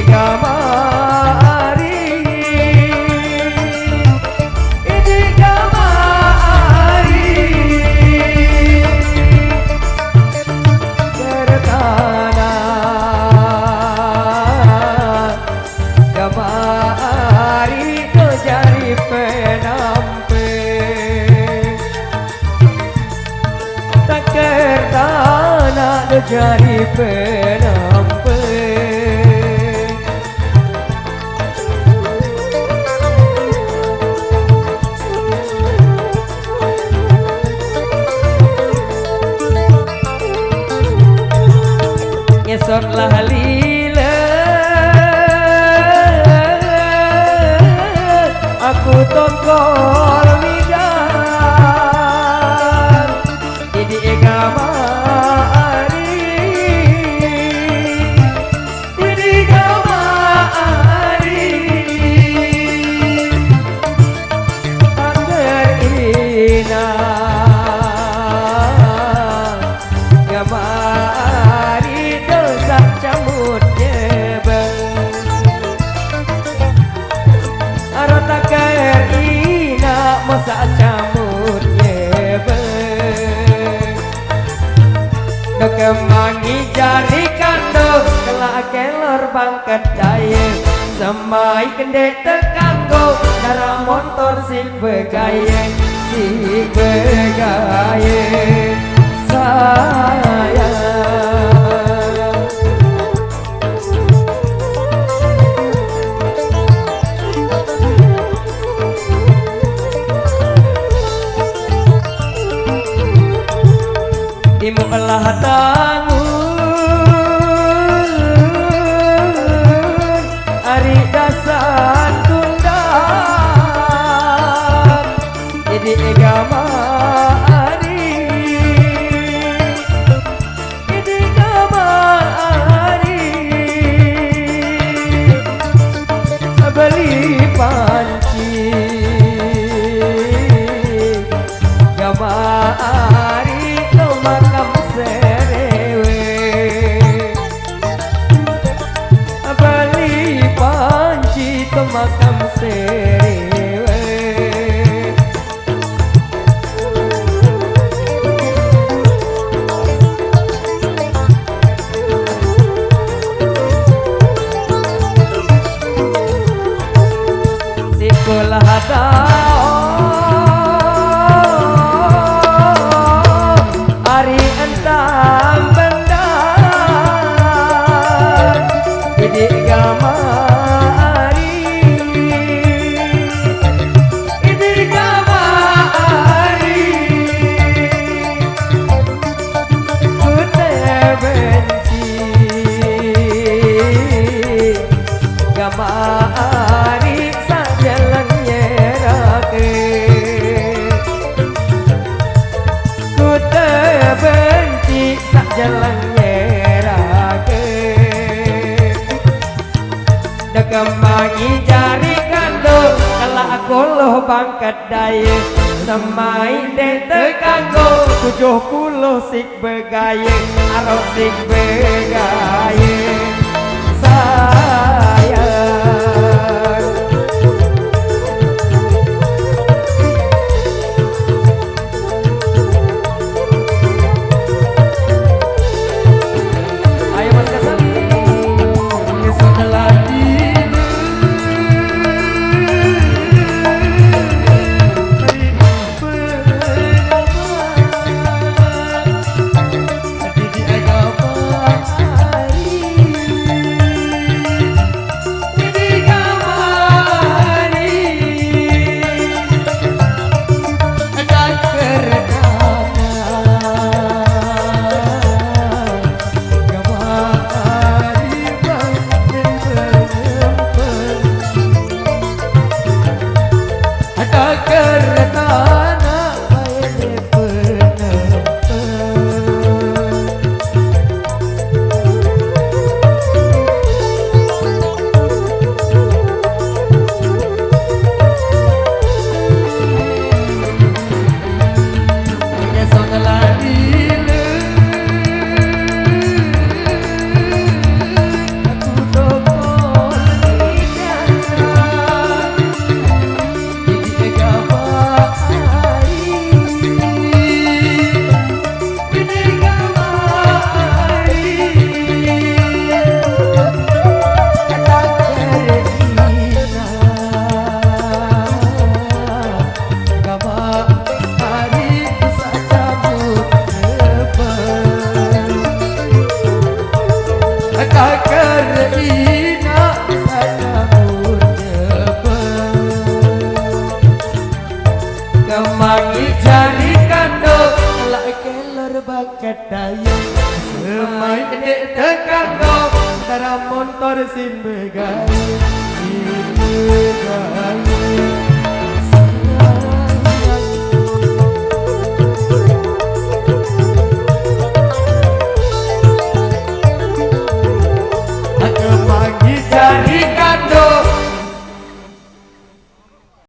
gamari ini gamari bertana gamari to jari penampe tak kertana to jari penampe ngesot lah lila aku tongkol midan jadi gamari jadi gamari agar ina gamari dosa camut nyebeng arota kair ina masa camut nyebeng kemangi jari kando kelak kelor bangket daya semai kendek tekanggo darah motor si begaya sayang imu elah tangun ari dasan tundang jadi gamari jadi gamari beli panci gamari makam serewe beli panci ke makam serewe sikulah hari entah bendang jadi gamari jadi gamari ku benci gamari sajalan nyerake ku benci sak jalan nyerake dekemangi jari kando kala aku loh bangkat daya semai dek tekanggo 70 sik begaya arok sik begaya sayang Hari jari kando kelak kelor bangkat daya semai dek tekando antara motor sin begai